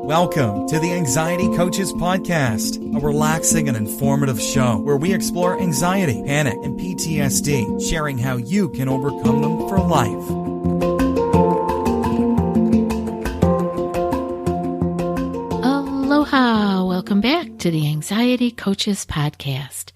Welcome to the Anxiety Coaches Podcast, a relaxing and informative show where we explore anxiety, panic, and PTSD, sharing how you can overcome them for life. Aloha! Welcome back to the Anxiety Coaches Podcast.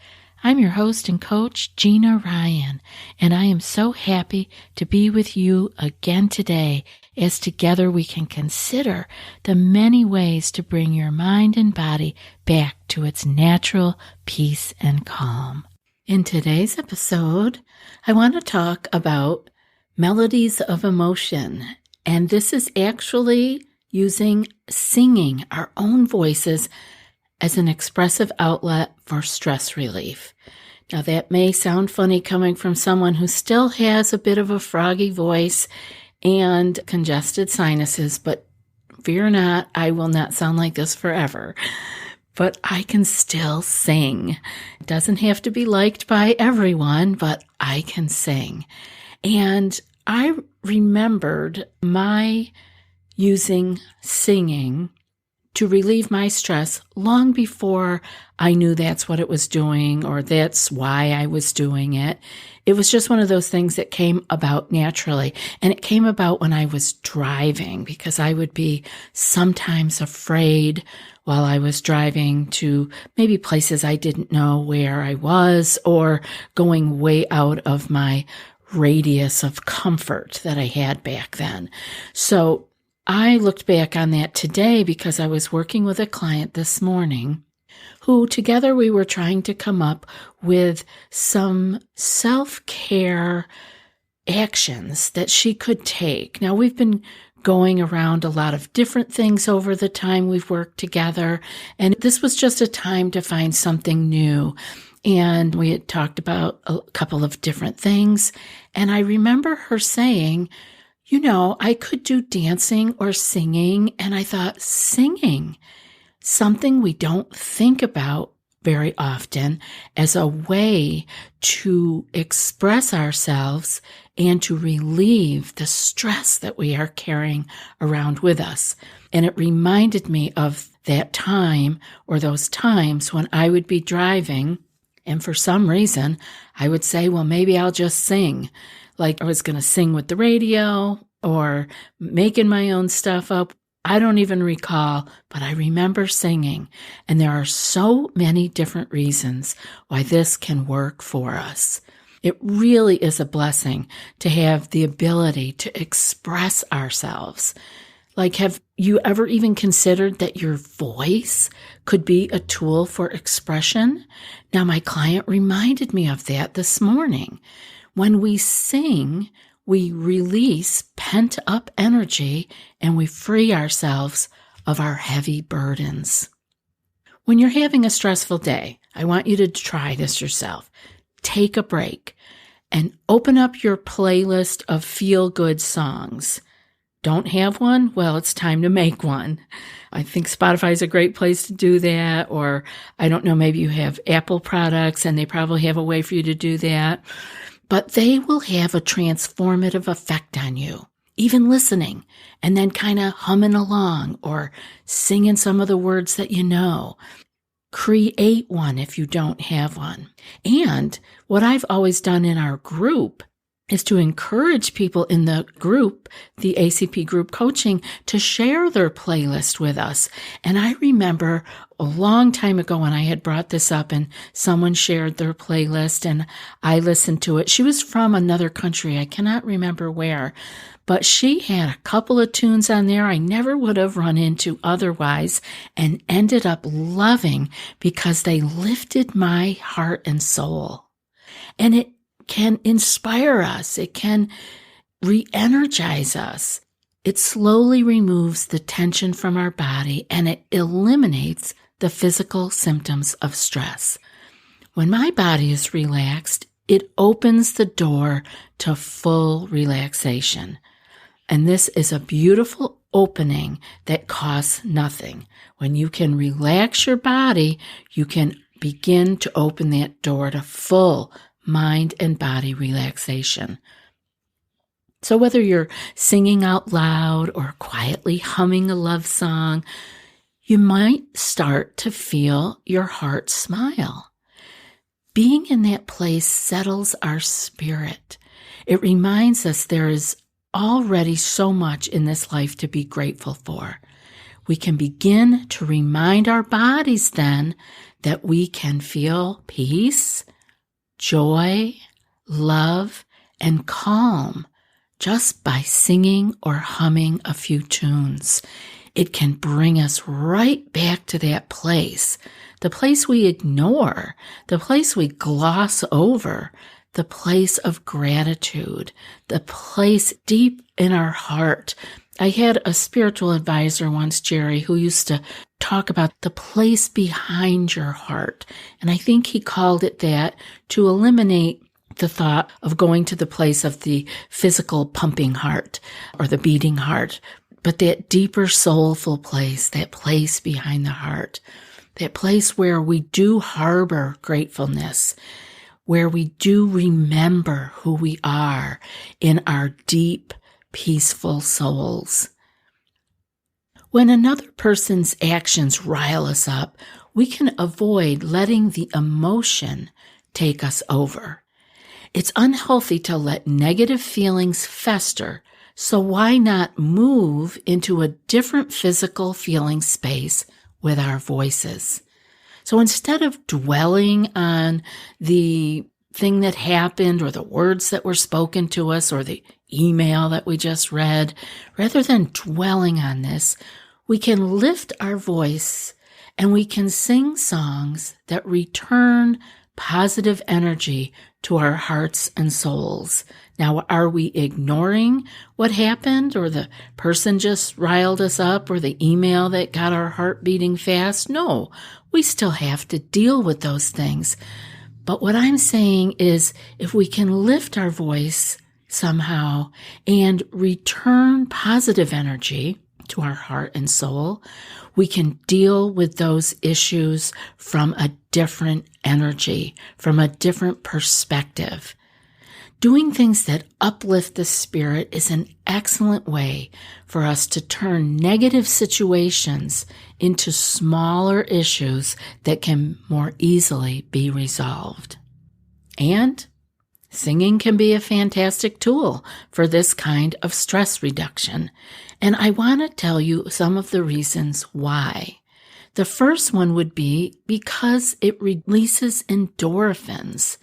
I'm your host and coach, Gina Ryan, and I am so happy to be with you again today as together we can consider the many ways to bring your mind and body back to its natural peace and calm. In today's episode, I want to talk about melodies of emotion, and this is actually using singing our own voices as an expressive outlet for stress relief. Now that may sound funny coming from someone who still has a bit of a froggy voice and congested sinuses, but fear not, I will not sound like this forever. But I can still sing. It doesn't have to be liked by everyone, but I can sing. And I remembered my using singing to relieve my stress long before I knew that's what it was doing or that's why I was doing it. It was just one of those things that came about naturally. And it came about when I was driving because I would be sometimes afraid while I was driving to maybe places I didn't know where I was or going way out of my radius of comfort that I had back then. So I looked back on that today because I was working with a client this morning who together we were trying to come up with some self-care actions that she could take. Now, we've been going around a lot of different things over the time we've worked together, and this was just a time to find something new. And we had talked about a couple of different things, and I remember her saying, you know, I could do dancing or singing, and I thought, singing, something we don't think about very often as a way to express ourselves and to relieve the stress that we are carrying around with us. And it reminded me of that time or those times when I would be driving, and for some reason, I would say, well, maybe I'll just sing. Like I was going to sing with the radio or making my own stuff up. I don't even recall, but I remember singing. And there are so many different reasons why this can work for us. It really is a blessing to have the ability to express ourselves. Like, have you ever even considered that your voice could be a tool for expression? Now, my client reminded me of that this morning. When we sing, we release pent-up energy and we free ourselves of our heavy burdens. When you're having a stressful day, I want you to try this yourself. Take a break and open up your playlist of feel-good songs. Don't have one? Well, it's time to make one. I think Spotify is a great place to do that, or I don't know, maybe you have Apple products and they probably have a way for you to do that. But they will have a transformative effect on you, even listening and then kind of humming along or singing some of the words that you know. Create one if you don't have one. And what I've always done in our group is to encourage people in the group, the ACP group coaching, to share their playlist with us. And I remember a long time ago when I had brought this up and someone shared their playlist and I listened to it. She was from another country. I cannot remember where, but she had a couple of tunes on there I never would have run into otherwise and ended up loving because they lifted my heart and soul. And it can inspire us. It can re-energize us. It slowly removes the tension from our body and it eliminates the physical symptoms of stress. When my body is relaxed, it opens the door to full relaxation. And this is a beautiful opening that costs nothing. When you can relax your body, you can begin to open that door to full mind and body relaxation. So whether you're singing out loud or quietly humming a love song, you might start to feel your heart smile. Being in that place settles our spirit. It reminds us there is already so much in this life to be grateful for. We can begin to remind our bodies then that we can feel peace, joy, love, and calm just by singing or humming a few tunes. It can bring us right back to that place, the place we ignore, the place we gloss over, the place of gratitude, the place deep in our heart. I had a spiritual advisor once, Jerry, who used to talk about the place behind your heart. And I think he called it that to eliminate the thought of going to the place of the physical pumping heart or the beating heart, but that deeper soulful place, that place behind the heart, that place where we do harbor gratefulness, where we do remember who we are in our deep, peaceful souls. When another person's actions rile us up, we can avoid letting the emotion take us over. It's unhealthy to let negative feelings fester, so why not move into a different physical feeling space with our voices? So instead of dwelling on the thing that happened or the words that were spoken to us or the email that we just read, rather than dwelling on this, we can lift our voice and we can sing songs that return positive energy to our hearts and souls. Now, are we ignoring what happened or the person just riled us up or the email that got our heart beating fast? No, we still have to deal with those things. But what I'm saying is if we can lift our voice somehow and return positive energy to our heart and soul, we can deal with those issues from a different energy, from a different perspective. Doing things that uplift the spirit is an excellent way for us to turn negative situations into smaller issues that can more easily be resolved. And singing can be a fantastic tool for this kind of stress reduction. And I want to tell you some of the reasons why. The first one would be because it releases endorphins.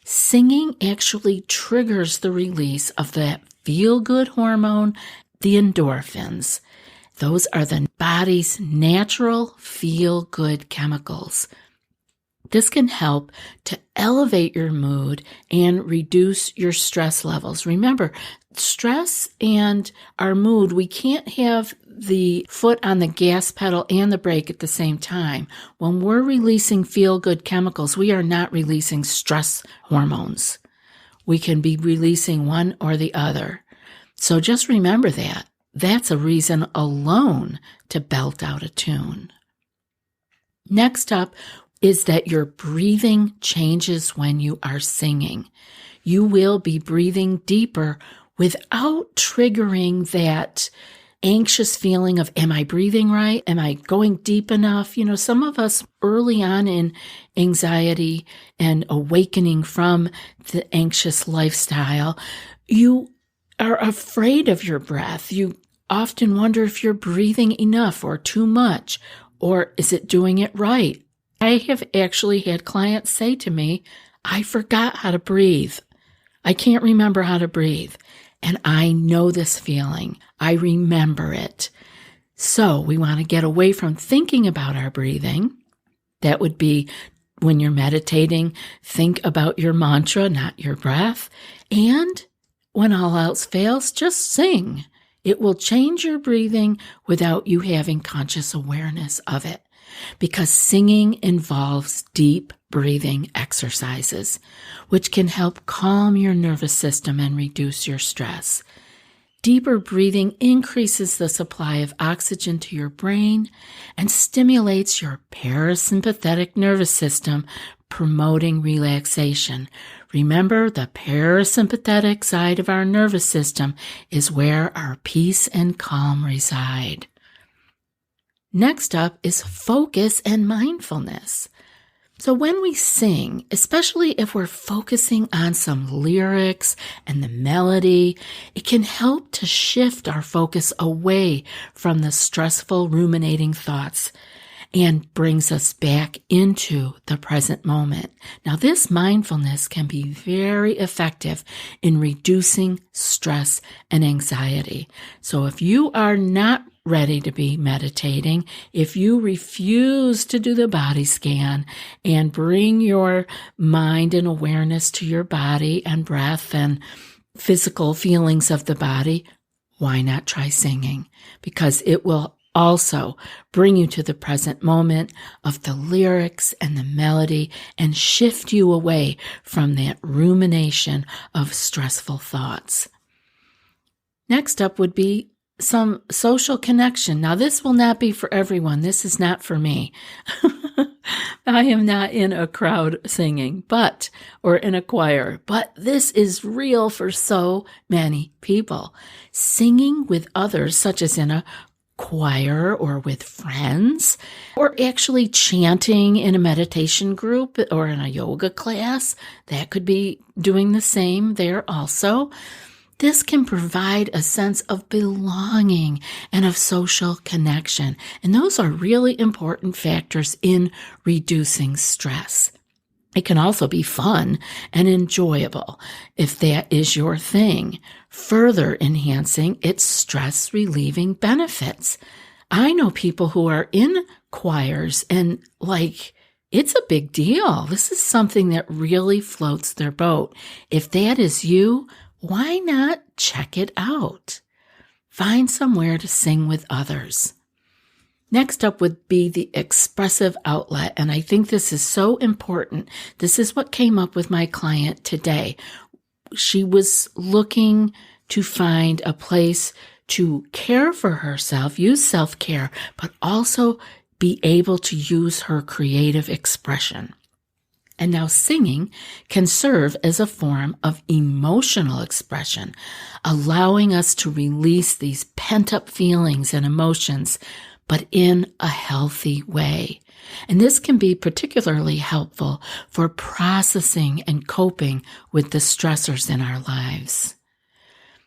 Singing actually triggers the release of that feel-good hormone, the endorphins. Those are the body's natural feel-good chemicals. This can help to elevate your mood and reduce your stress levels. Remember, stress and our mood, we can't have the foot on the gas pedal and the brake at the same time. When we're releasing feel-good chemicals, we are not releasing stress hormones. We can be releasing one or the other. So just remember that. That's a reason alone to belt out a tune. Next up is that your breathing changes when you are singing. You will be breathing deeper without triggering that anxious feeling of, am I breathing right? Am I going deep enough? You know, some of us early on in anxiety and awakening from the anxious lifestyle, you are afraid of your breath. You often wonder if you're breathing enough or too much, or is it doing it right? I have actually had clients say to me, I forgot how to breathe. I can't remember how to breathe. And I know this feeling. I remember it. So we want to get away from thinking about our breathing. That would be when you're meditating, think about your mantra, not your breath. And when all else fails, just sing. It will change your breathing without you having conscious awareness of it. Because singing involves deep breathing exercises, which can help calm your nervous system and reduce your stress. Deeper breathing increases the supply of oxygen to your brain and stimulates your parasympathetic nervous system, promoting relaxation. Remember, the parasympathetic side of our nervous system is where our peace and calm reside. Next up is focus and mindfulness. So when we sing, especially if we're focusing on some lyrics and the melody, it can help to shift our focus away from the stressful, ruminating thoughts and brings us back into the present moment. Now, this mindfulness can be very effective in reducing stress and anxiety. So if you are not ready to be meditating, if you refuse to do the body scan and bring your mind and awareness to your body and breath and physical feelings of the body, why not try singing? Because it will also bring you to the present moment of the lyrics and the melody and shift you away from that rumination of stressful thoughts. Next up would be some social connection. Now, this will not be for everyone. This is not for me. I am not in a crowd singing, or in a choir, but this is real for so many people. Singing with others, such as in a choir or with friends, or actually chanting in a meditation group or in a yoga class, that could be doing the same there also. This can provide a sense of belonging and of social connection, and those are really important factors in reducing stress. It can also be fun and enjoyable if that is your thing, further enhancing its stress-relieving benefits. I know people who are in choirs and it's a big deal. This is something that really floats their boat. If that is you, why not check it out? Find somewhere to sing with others. Next up would be the expressive outlet, and I think this is so important. This is what came up with my client today. She was looking to find a place to care for herself, use self-care, but also be able to use her creative expression. And now singing can serve as a form of emotional expression, allowing us to release these pent-up feelings and emotions, but in a healthy way. And this can be particularly helpful for processing and coping with the stressors in our lives.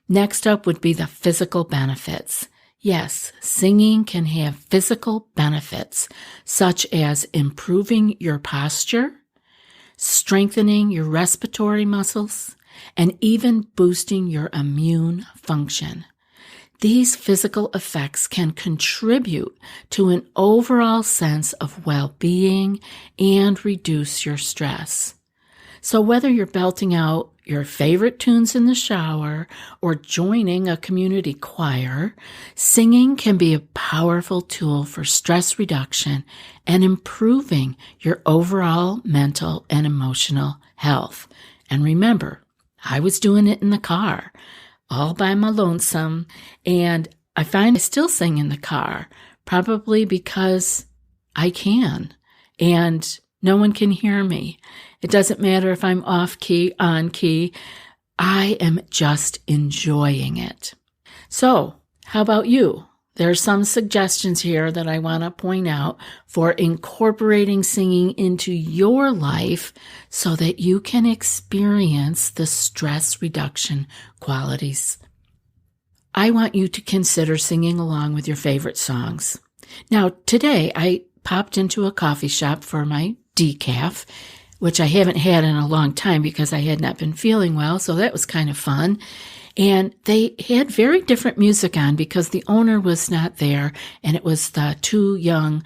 Next up would be the physical benefits. Yes, singing can have physical benefits, such as improving your posture, strengthening your respiratory muscles, and even boosting your immune function. These physical effects can contribute to an overall sense of well-being and reduce your stress. So whether you're belting out your favorite tunes in the shower or joining a community choir, singing can be a powerful tool for stress reduction and improving your overall mental and emotional health. And remember, I was doing it in the car, all by my lonesome, and I find I still sing in the car, probably because I can, and no one can hear me. It doesn't matter if I'm off key, on key. I am just enjoying it. So, how about you? There are some suggestions here that I want to point out for incorporating singing into your life so that you can experience the stress reduction qualities. I want you to consider singing along with your favorite songs. Now, today I popped into a coffee shop for my decaf, which I haven't had in a long time because I had not been feeling well, so that was kind of fun. And they had very different music on because the owner was not there, and it was the two young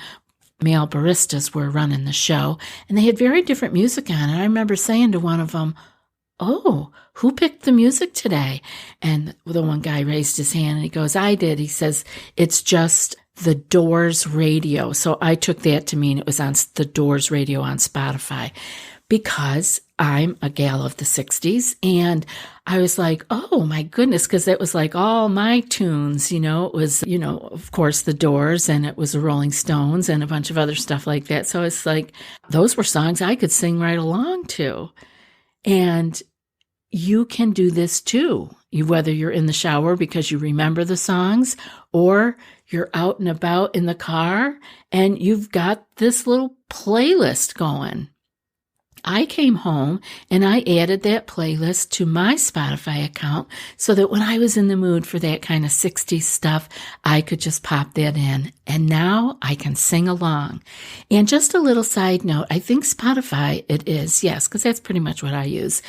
male baristas were running the show, and they had very different music on. And I remember saying to one of them, "Oh, who picked the music today?" And the one guy raised his hand and he goes, "I did." He says, "It's just the Doors radio." So I took that to mean it was on the Doors radio on Spotify, because I'm a gal of the 60s. And I was like, oh my goodness, because it was like all my tunes, it was, of course, the Doors, and it was the Rolling Stones and a bunch of other stuff like that. So it's like, those were songs I could sing right along to. And you can do this too. Whether you're in the shower because you remember the songs, or you're out and about in the car and you've got this little playlist going. I came home and I added that playlist to my Spotify account so that when I was in the mood for that kind of 60s stuff, I could just pop that in. And now I can sing along. And just a little side note, I think Spotify it is, yes, because that's pretty much what I use.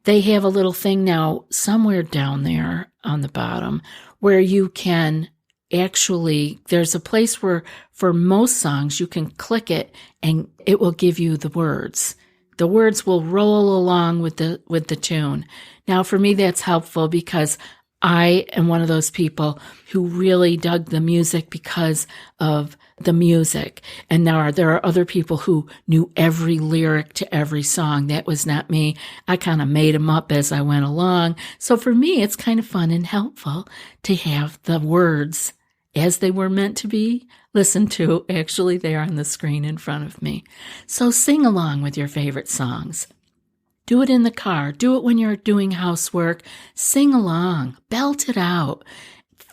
They have a little thing now somewhere down there on the bottom where you can actually, there's a place where for most songs you can click it and it will give you the words. The words will roll along with the tune. Now, for me, that's helpful because I am one of those people who really dug the music because of the music. And there are other people who knew every lyric to every song. That was not me. I kind of made them up as I went along. So for me, it's kind of fun and helpful to have the words as they were meant to be listened to. Actually, they are on the screen in front of me. So sing along with your favorite songs. Do it in the car. Do it when you're doing housework. Sing along. Belt it out.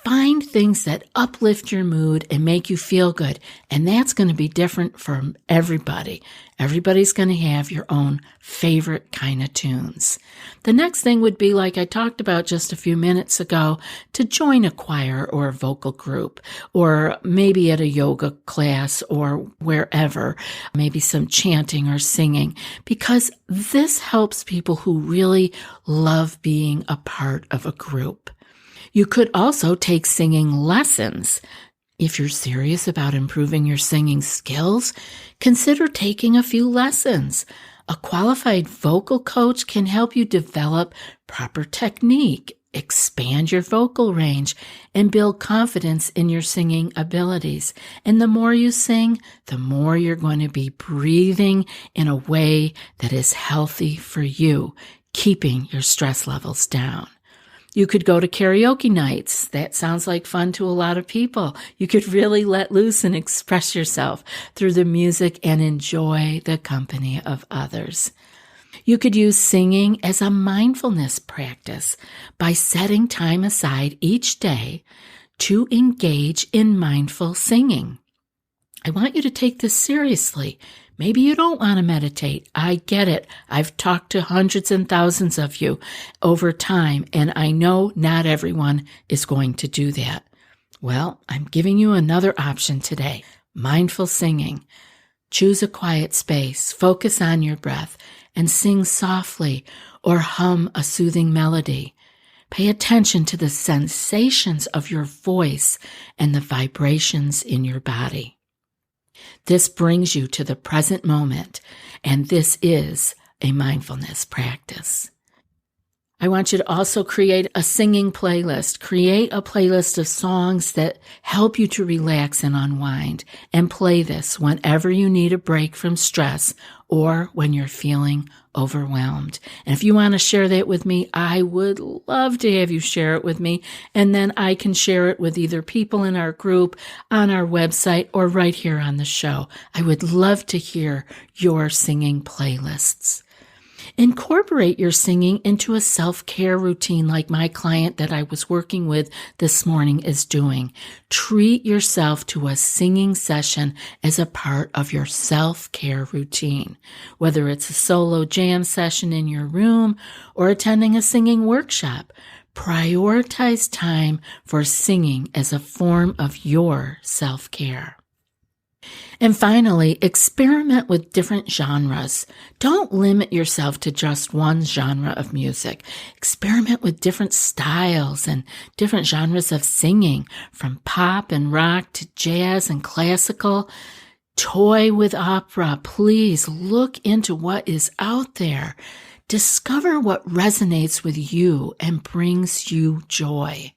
Find things that uplift your mood and make you feel good. And that's going to be different from everybody. Everybody's going to have your own favorite kind of tunes. The next thing would be, like I talked about just a few minutes ago, to join a choir or a vocal group, or maybe at a yoga class or wherever, maybe some chanting or singing, because this helps people who really love being a part of a group. You could also take singing lessons. If you're serious about improving your singing skills, consider taking a few lessons. A qualified vocal coach can help you develop proper technique, expand your vocal range, and build confidence in your singing abilities. And the more you sing, the more you're going to be breathing in a way that is healthy for you, keeping your stress levels down. You could go to karaoke nights. That sounds like fun to a lot of people. You could really let loose and express yourself through the music and enjoy the company of others. You could use singing as a mindfulness practice by setting time aside each day to engage in mindful singing. I want you to take this seriously. Maybe you don't want to meditate. I get it. I've talked to hundreds and thousands of you over time, and I know not everyone is going to do that. Well, I'm giving you another option today. Mindful singing. Choose a quiet space, focus on your breath, and sing softly or hum a soothing melody. Pay attention to the sensations of your voice and the vibrations in your body. This brings you to the present moment, and this is a mindfulness practice. I want you to also create a singing playlist. Create a playlist of songs that help you to relax and unwind, and play this whenever you need a break from stress or when you're feeling overwhelmed. And if you want to share that with me, I would love to have you share it with me, and then I can share it with either people in our group, on our website, or right here on the show. I would love to hear your singing playlists. Incorporate your singing into a self-care routine like my client that I was working with this morning is doing. Treat yourself to a singing session as a part of your self-care routine. Whether it's a solo jam session in your room or attending a singing workshop, prioritize time for singing as a form of your self-care. And finally, experiment with different genres. Don't limit yourself to just one genre of music. Experiment with different styles and different genres of singing, from pop and rock to jazz and classical. Toy with opera. Please look into what is out there. Discover what resonates with you and brings you joy.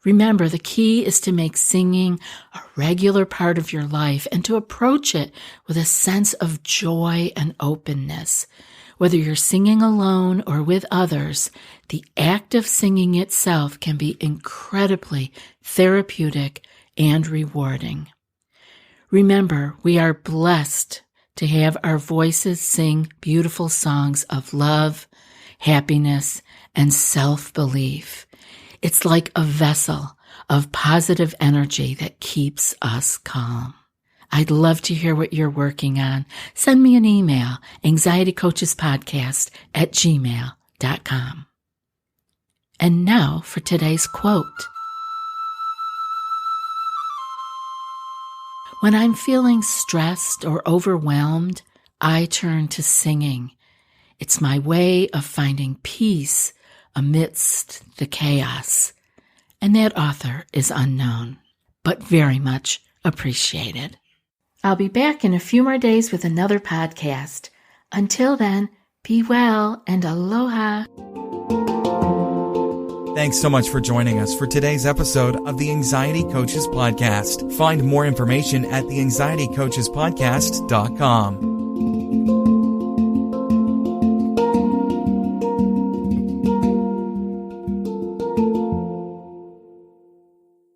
Remember, the key is to make singing a regular part of your life and to approach it with a sense of joy and openness. Whether you're singing alone or with others, the act of singing itself can be incredibly therapeutic and rewarding. Remember, we are blessed to have our voices sing beautiful songs of love, happiness, and self-belief. It's like a vessel of positive energy that keeps us calm. I'd love to hear what you're working on. Send me an email, anxietycoachespodcast@gmail.com. And now for today's quote. When I'm feeling stressed or overwhelmed, I turn to singing. It's my way of finding peace amidst the chaos. And that author is unknown, but very much appreciated. I'll be back in a few more days with another podcast. Until then, be well and aloha. Thanks so much for joining us for today's episode of the Anxiety Coaches Podcast. Find more information at theanxietycoachespodcast.com.